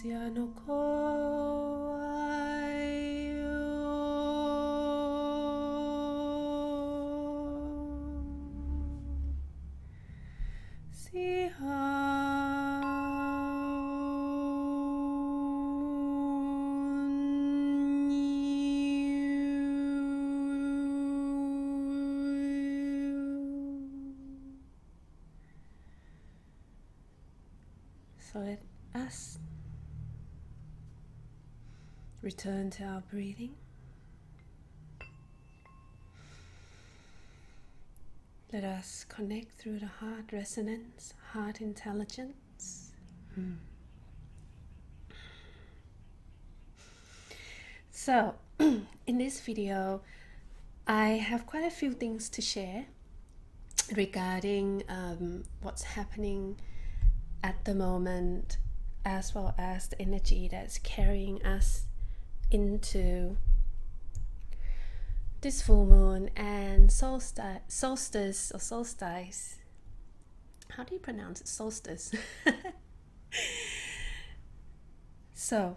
no ko ai si So let us return to our breathing. Let us connect through the heart resonance, heart intelligence. So, in this video, I have quite a few things to share regarding what's happening at the moment, as well as the energy that's carrying us into this full moon and solstice or solstice. How do you pronounce it? Solstice. So,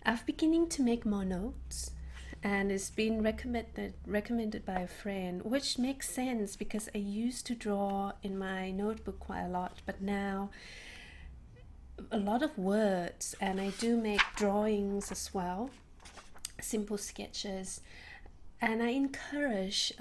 I've beginning to make more notes, and it's been recommended by a friend, which makes sense because I used to draw in my notebook quite a lot, but now a lot of words, and I do make drawings as well, simple sketches, and I encourage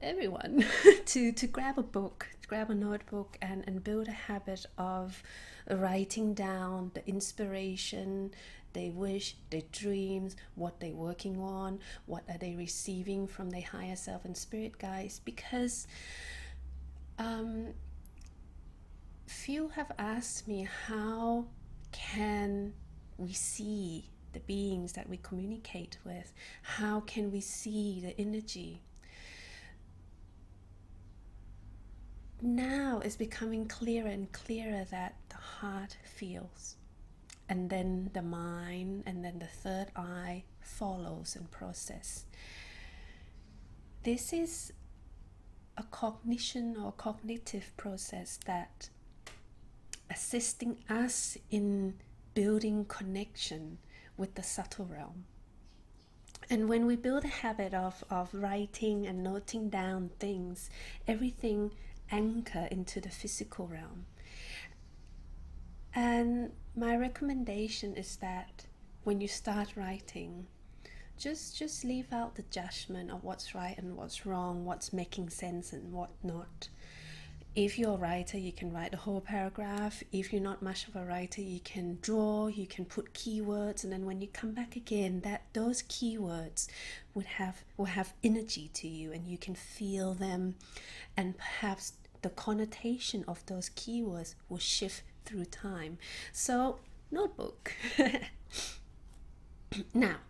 everyone to grab a book, grab a notebook, and build a habit of writing down the inspiration, their wish, their dreams, what they're working on, what are they receiving from their higher self and spirit guides. Because few have asked me, how can we see the beings that we communicate with? How can we see the energy? Now it's becoming clearer and clearer that the heart feels, and then the mind, and then the third eye follows and process. This is a cognition or cognitive process that assisting us in building connection with the subtle realm. And when we build a habit of writing and noting down things, everything anchor into the physical realm. And my recommendation is that when you start writing, just leave out the judgment of what's right and what's wrong, what's making sense and what not. If you're a writer, you can write the whole paragraph. If you're not much of a writer, you can draw, you can put keywords, and then when you come back again, that those keywords will have energy to you, and you can feel them, and perhaps the connotation of those keywords will shift through time. So, notebook. Now,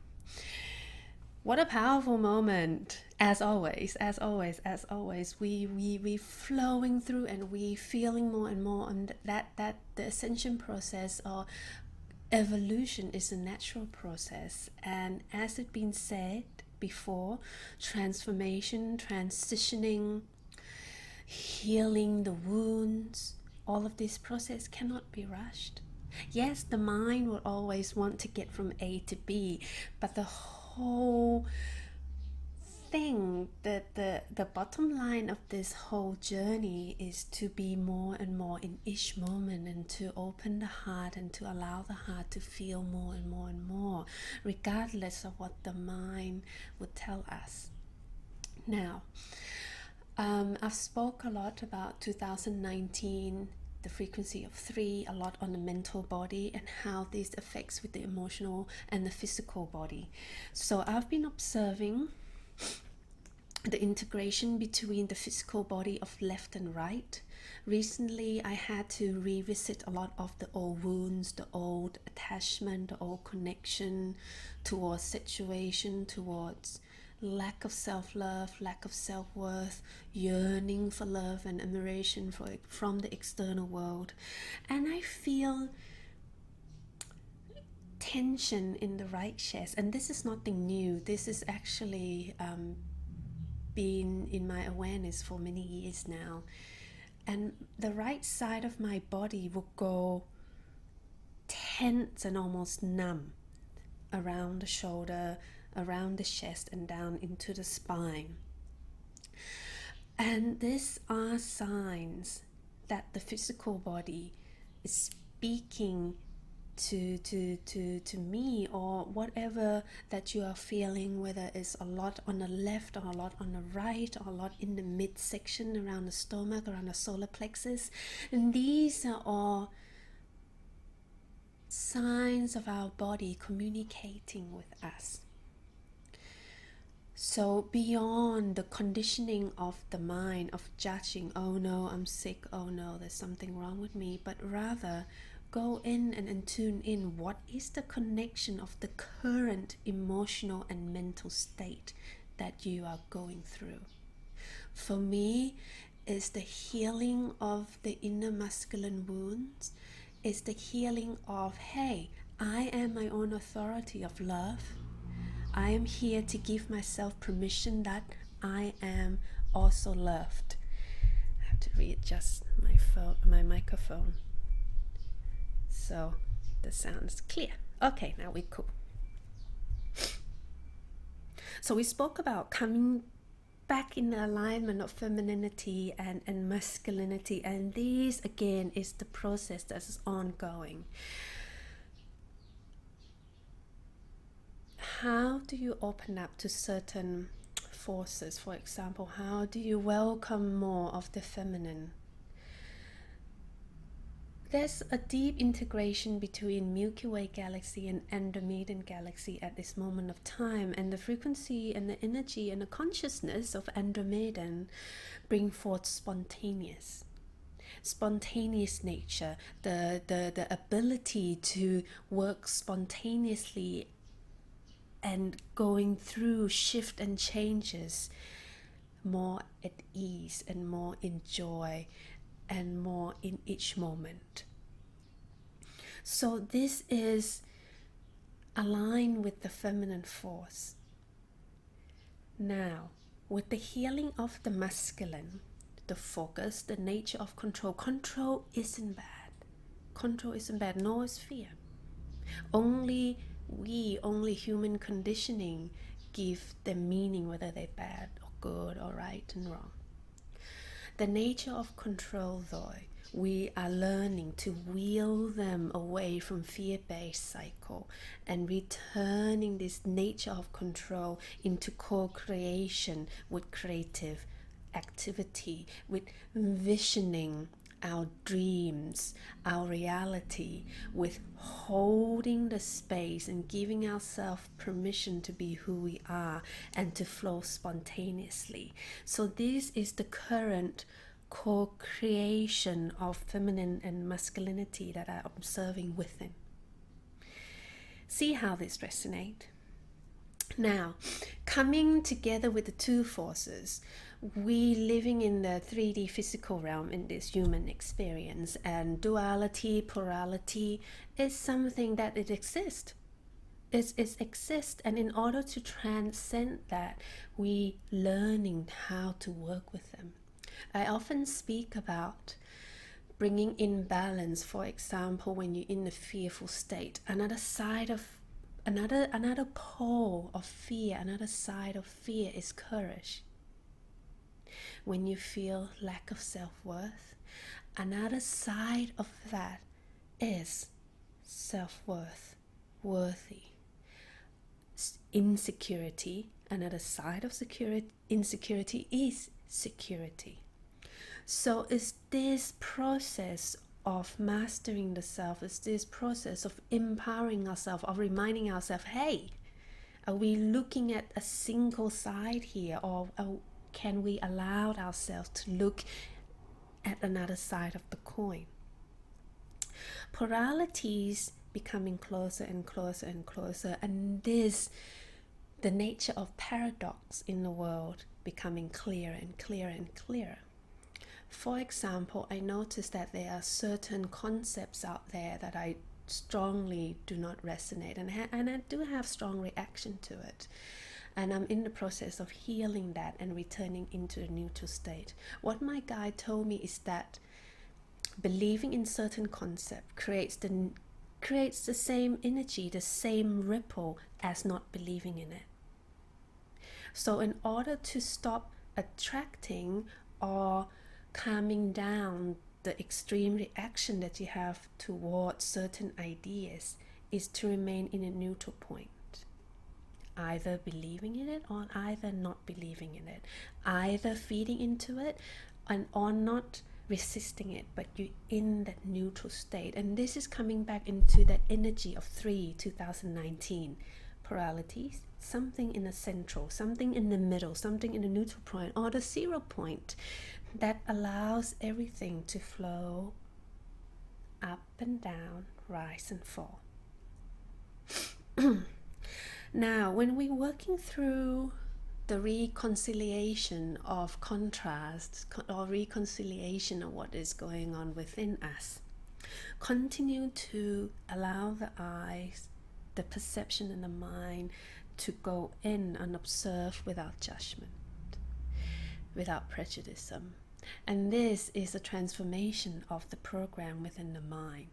what a powerful moment. As always, we flowing through, and we feeling more and more, and that the ascension process or evolution is a natural process. And as it's been said before, transformation, transitioning, healing the wounds, all of this process cannot be rushed. Yes, the mind will always want to get from A to B, but the whole thing, the bottom line of this whole journey is to be more and more in each moment, and to open the heart and to allow the heart to feel more and more and more, regardless of what the mind would tell us. Now, I've spoke a lot about 2019, the frequency of 3, a lot on the mental body and how this affects with the emotional and the physical body. So I've been observing the integration between the physical body of left and right. Recently, I had to revisit a lot of the old wounds, the old attachment, the old connection towards situation, towards lack of self-love, lack of self-worth, yearning for love and admiration from the external world. And I feel tension in the right chest, and this is nothing new. This is actually been in my awareness for many years now. And the right side of my body will go tense and almost numb around the shoulder, around the chest, and down into the spine. And these are signs that the physical body is speaking to me, or whatever that you are feeling, whether it's a lot on the left or a lot on the right or a lot in the midsection around the stomach, around the solar plexus. And these are all signs of our body communicating with us. So beyond the conditioning of the mind of judging, oh no, I'm sick, oh no, there's something wrong with me, but rather go in and tune in. What is the connection of the current emotional and mental state that you are going through? For me, it's the healing of the inner masculine wounds. It's the healing of, hey, I am my own authority of love. I am here to give myself permission that I am also loved. I have to readjust my microphone so the sound is clear. Okay, now we're cool. So we spoke about coming back in the alignment of femininity and masculinity, and this again is the process that is ongoing. How do you open up to certain forces? For example, how do you welcome more of the feminine? There's a deep integration between Milky Way galaxy and Andromedan galaxy at this moment of time, and the frequency and the energy and the consciousness of Andromedan bring forth spontaneous nature, the ability to work spontaneously and going through shift and changes more at ease and more in joy and more in each moment. So this is aligned with the feminine force. Now, with the healing of the masculine, the focus, the nature of control. Control isn't bad. Control isn't bad, nor is fear. Only human conditioning give them meaning, whether they're bad or good or right and wrong. The nature of control, though, we are learning to wheel them away from fear-based cycle and returning this nature of control into co-creation with creative activity, with visioning our dreams, our reality, with holding the space and giving ourselves permission to be who we are and to flow spontaneously. So this is the current co-creation of feminine and masculinity that I'm observing within. See how this resonates. Now, coming together with the two forces, we living in the 3D physical realm in this human experience, and duality, polarity is something that it exists. It exists, and in order to transcend that, we learning how to work with them. I often speak about bringing in balance. For example, when you're in a fearful state, another pole of fear, another side of fear is courage. When you feel lack of self-worth, another side of that is self-worth, worthy. Insecurity, another side of insecurity is security. So it's this process of mastering the self, it's this process of empowering ourselves, of reminding ourselves, hey, are we looking at a single side here, or can we allow ourselves to look at another side of the coin? Polarities becoming closer and closer and closer, and this, the nature of paradox in the world, becoming clearer and clearer and clearer. For example, I noticed that there are certain concepts out there that I strongly do not resonate, and I do have strong reaction to it. And I'm in the process of healing that and returning into a neutral state. What my guide told me is that believing in certain concept creates the creates the same energy, the same ripple as not believing in it. So in order to stop attracting or calming down the extreme reaction that you have towards certain ideas, is to remain in a neutral point, either believing in it or either not believing in it, either feeding into it and or not resisting it, but you're in that neutral state. And this is coming back into that energy of 2019 polarities, something in the central, something in the middle, something in the neutral point or the 0 point that allows everything to flow up and down, rise and fall. Now, when we're working through the reconciliation of contrast or reconciliation of what is going on within us, continue to allow the eyes, the perception and the mind to go in and observe without judgment, without prejudice. And this is a transformation of the program within the mind.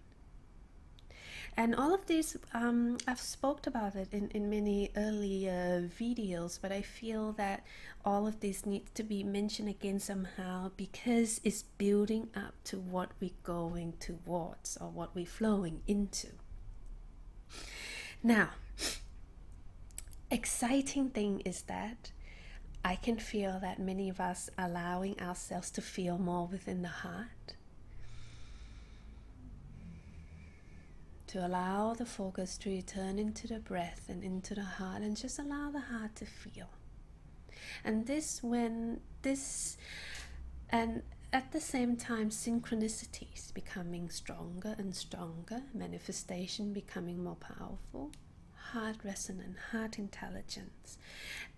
And all of this, I've spoke about it in many earlier videos, but I feel that all of this needs to be mentioned again somehow, because it's building up to what we're going towards or what we're flowing into. Now, exciting thing is that I can feel that many of us are allowing ourselves to feel more within the heart, to allow the focus to return into the breath and into the heart, and just allow the heart to feel. And and at the same time, synchronicities becoming stronger and stronger, manifestation becoming more powerful, heart resonance, heart intelligence.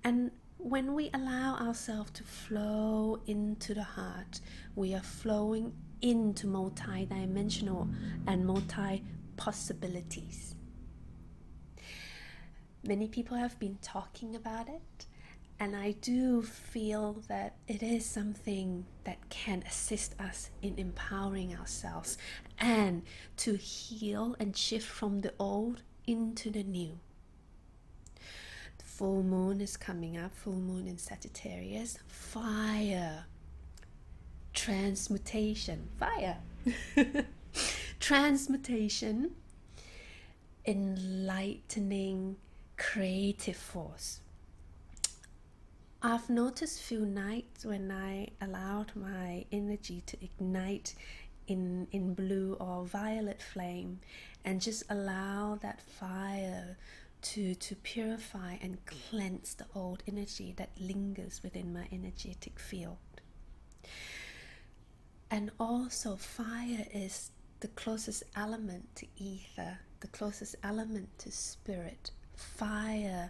And when we allow ourselves to flow into the heart, we are flowing into multi-dimensional and multi-possibilities. Many people have been talking about it, and I do feel that it is something that can assist us in empowering ourselves and to heal and shift from the old into the new. The full moon is coming up, full moon in Sagittarius. Fire, transmutation, fire, transmutation, enlightening, creative force. I've noticed few nights when I allowed my energy to ignite in blue or violet flame, and just allow that fire to purify and cleanse the old energy that lingers within my energetic field. And also, fire is the closest element to ether, the closest element to spirit. Fire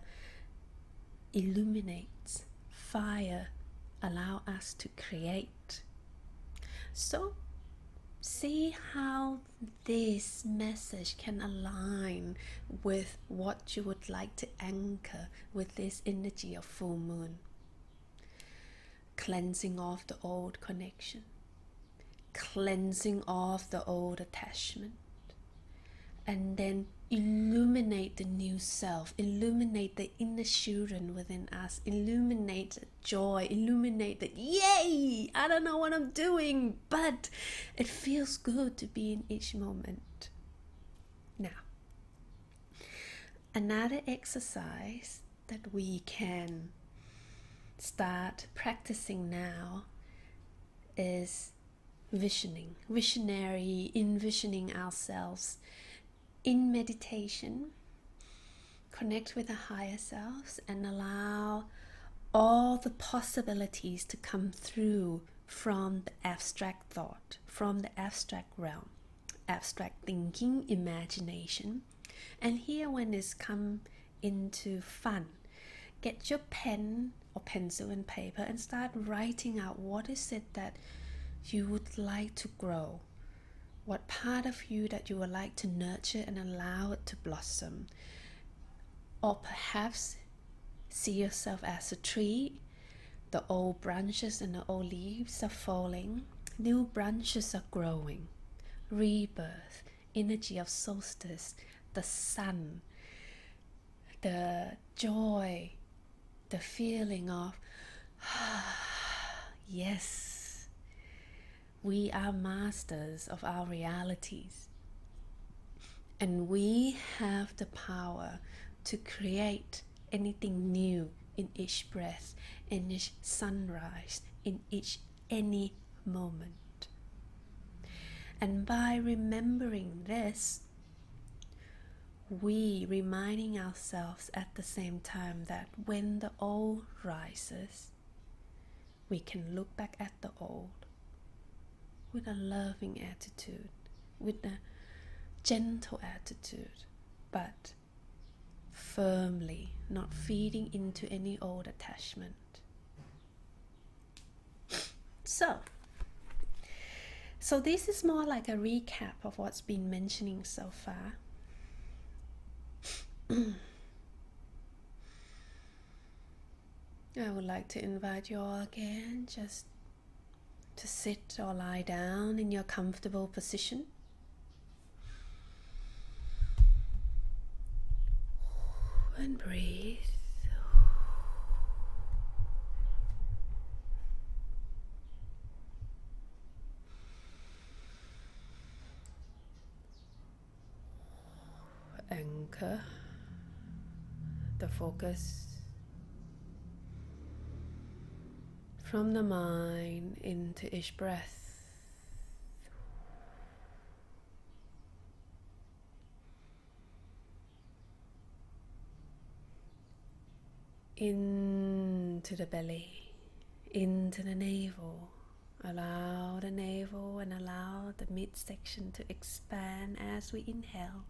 illuminates. Fire allow us to create. So see how this message can align with what you would like to anchor with this energy of full moon. Cleansing off the old connection, cleansing off the old attachment, and then illuminate the new self, illuminate the inner children within us, illuminate the joy, illuminate the yay, I don't know what I'm doing, but it feels good to be in each moment. Now, another exercise that we can start practicing now is envisioning ourselves in meditation. Connect with the higher selves and allow all the possibilities to come through from the abstract thought, from the abstract realm, abstract thinking, imagination. And here, when it's come into fun, get your pen or pencil and paper and start writing out what is it that you would like to grow. What part of you that you would like to nurture and allow it to blossom? Or perhaps see yourself as a tree. The old branches and the old leaves are falling. New branches are growing. Rebirth, energy of solstice, the sun, the joy, the feeling of, yes, we are masters of our realities. And we have the power to create anything new in each breath, in each sunrise, in each any moment. And by remembering this, we reminding ourselves at the same time that when the old rises, we can look back at the old with a loving attitude, with a gentle attitude, but firmly, not feeding into any old attachment. So this is more like a recap of what's been mentioning so far. I would like to invite you all again just to sit or lie down in your comfortable position. And breathe. Anchor the focus from the mind into each breath. Into the belly, into the navel. Allow the navel and allow the midsection to expand as we inhale.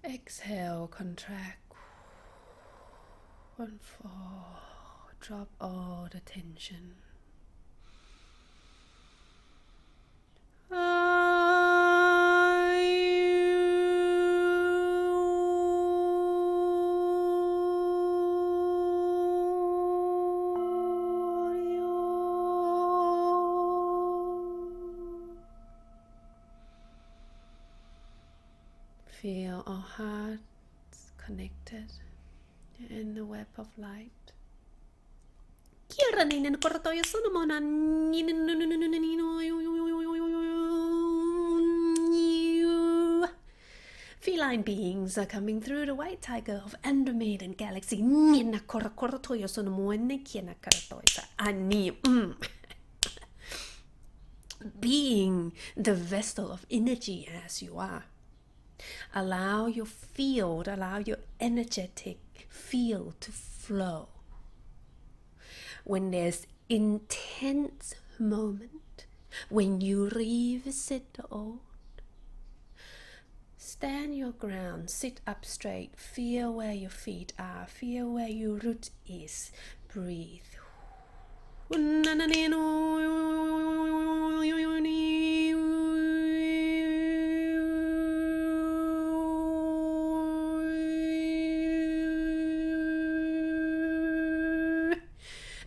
Exhale, contract and fall. Drop all the tension. Feel our hearts connected in the web of light. Feline beings are coming through the white tiger of Andromedan galaxy. Being the vessel of energy as you are. Allow your field, allow your energetic field to flow. When there's intense moment, when you revisit the old, stand your ground, sit up straight, feel where your feet are, feel where your root is, breathe.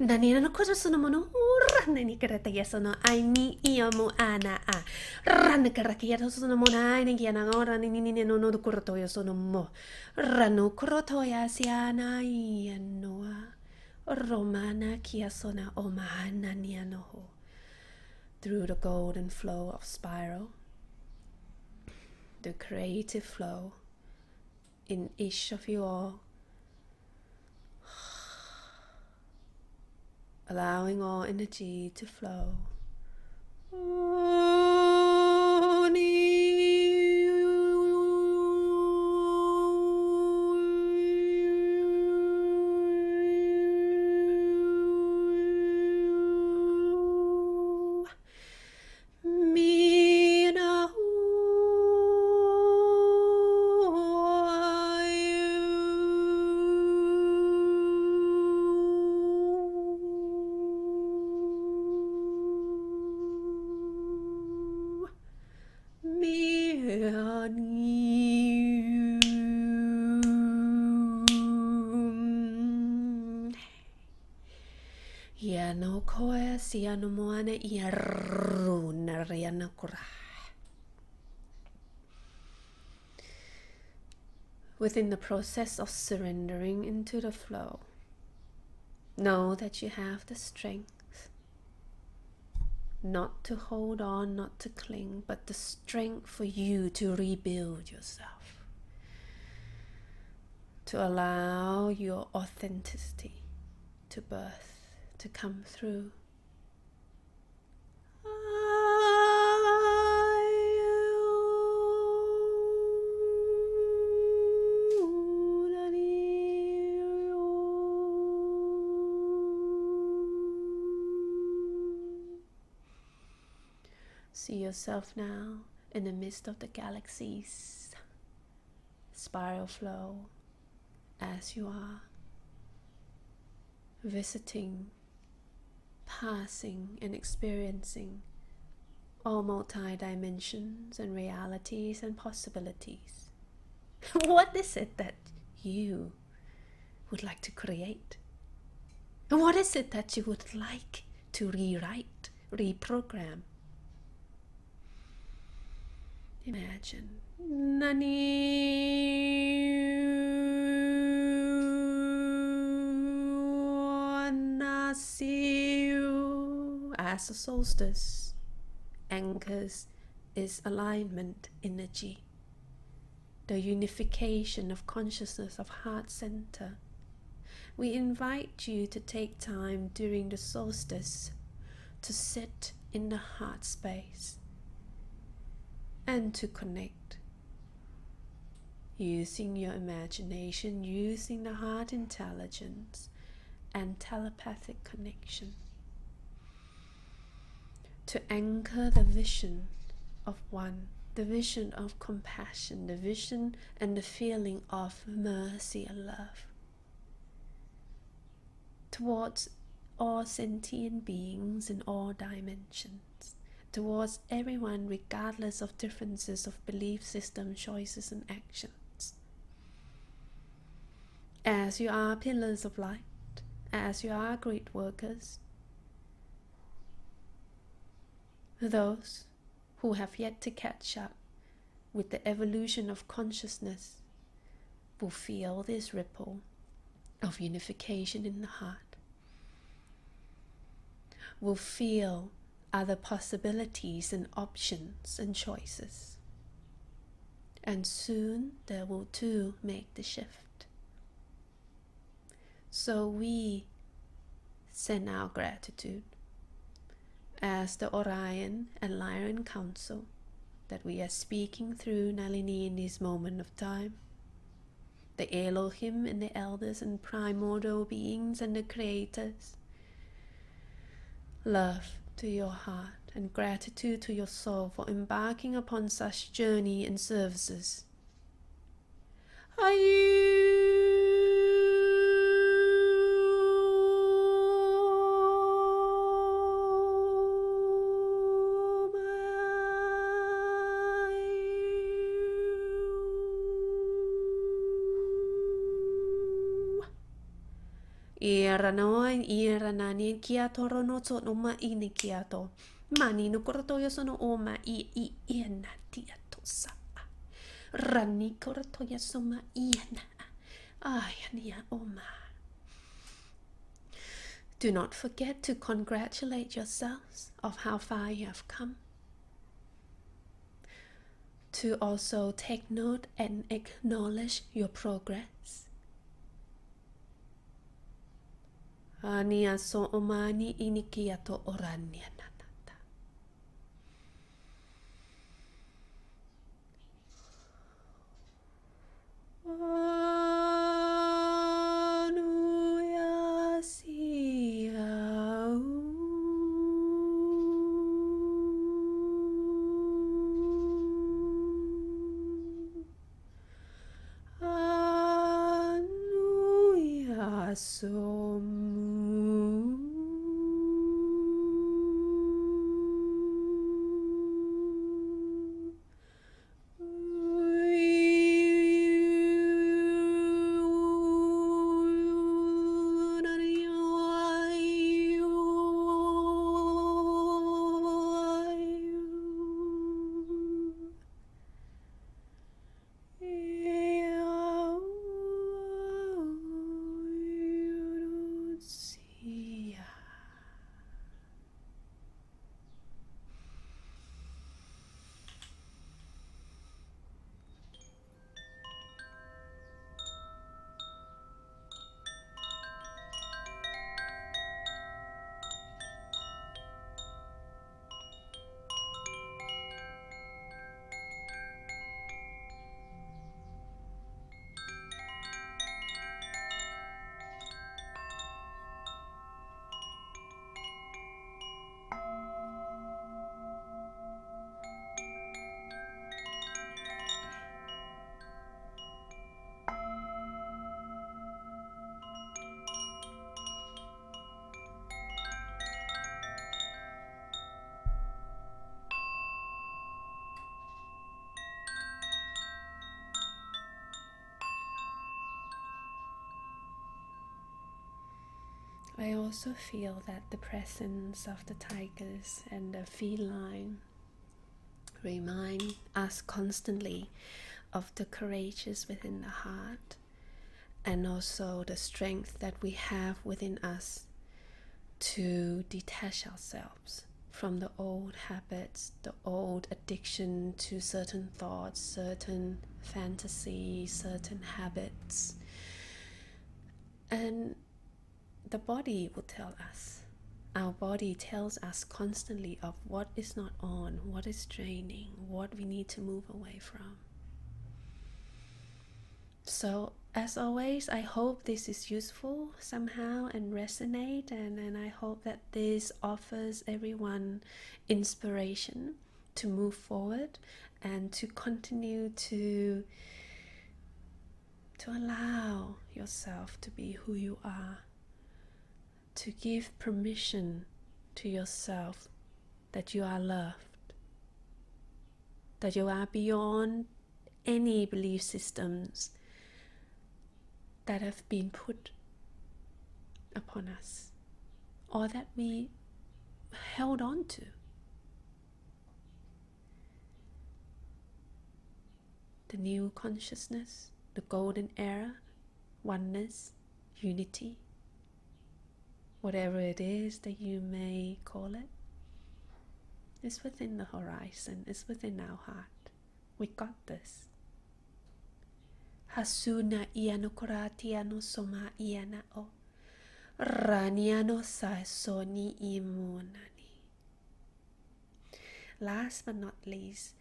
Nani no cosa sono mono nani karata ya sono ai ni io mo ana a ran karakia sono monai ni yana ora ni no no kurto yo sono mo ranu kurto ya siana i noa romana kia sona omana ni anoho through the golden flow of spiral, the creative flow in each of you all. Allowing all energy to flow. Ia no koe sia no moana ia runa riana kura. Within the process of surrendering into the flow, know that you have the strength not to hold on, not to cling, but the strength for you to rebuild yourself, to allow your authenticity to birth, to come through. See yourself now in the midst of the galaxy's spiral flow as you are visiting, passing and experiencing all multi-dimensions and realities and possibilities. What is it that you would like to create? And what is it that you would like to rewrite, reprogram? Imagine. Nani Nasiu. As the solstice anchors is alignment energy, the unification of consciousness of heart center. We invite you to take time during the solstice to sit in the heart space and to connect using your imagination, using the heart intelligence and telepathic connection to anchor the vision of one, the vision of compassion, the vision and the feeling of mercy and love towards all sentient beings in all dimensions, towards everyone regardless of differences of belief system, choices and actions. As you are pillars of light, as you are great workers, those who have yet to catch up with the evolution of consciousness will feel this ripple of unification in the heart, will feel other possibilities and options and choices, and soon they will too make the shift. So we send our gratitude as the Orion and Lyran Council that we are speaking through Nalini in this moment of time, the Elohim and the elders and primordial beings and the creators. Love to your heart and gratitude to your soul for embarking upon such journey and services. Iranoa iranani kiato ronoto no ma ini kiato. Mani no korato yosono oma I ena tiato sa. Rani korato yasoma iena. Ayania oma. Do not forget to congratulate yourselves of how far you have come. To also take note and acknowledge your progress. Ania so omani inikiato orania nanata. Anuya siau. Anuya somu. I also feel that the presence of the tigers and the feline remind us constantly of the courageous within the heart, and also the strength that we have within us to detach ourselves from the old habits, the old addiction to certain thoughts, certain fantasies, certain habits. And the body will tell us. Our body tells us constantly of what is not on, what is draining, what we need to move away from. So, as always, I hope this is useful somehow and resonate, and I hope that this offers everyone inspiration to move forward and to continue to allow yourself to be who you are, to give permission to yourself that you are loved, that you are beyond any belief systems that have been put upon us or that we held on to. The new consciousness, the golden era, oneness, unity, whatever it is that you may call it, is within the horizon, is within our heart. We got this. Hasuna iano koratiano soma iana o raniano sai soni imunani. Last but not least,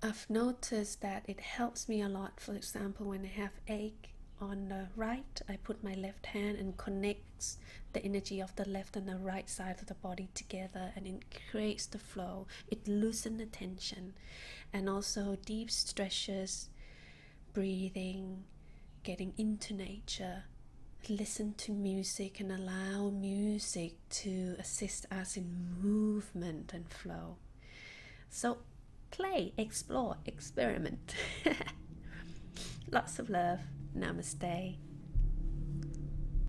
I've noticed that it helps me a lot. For example, when I have ache on the right, I put my left hand and connects the energy of the left and the right side of the body together, and it creates the flow. It loosens the tension, and also deep stretches, breathing, getting into nature. Listen to music and allow music to assist us in movement and flow. So play, explore, experiment. Lots of love. Namaste.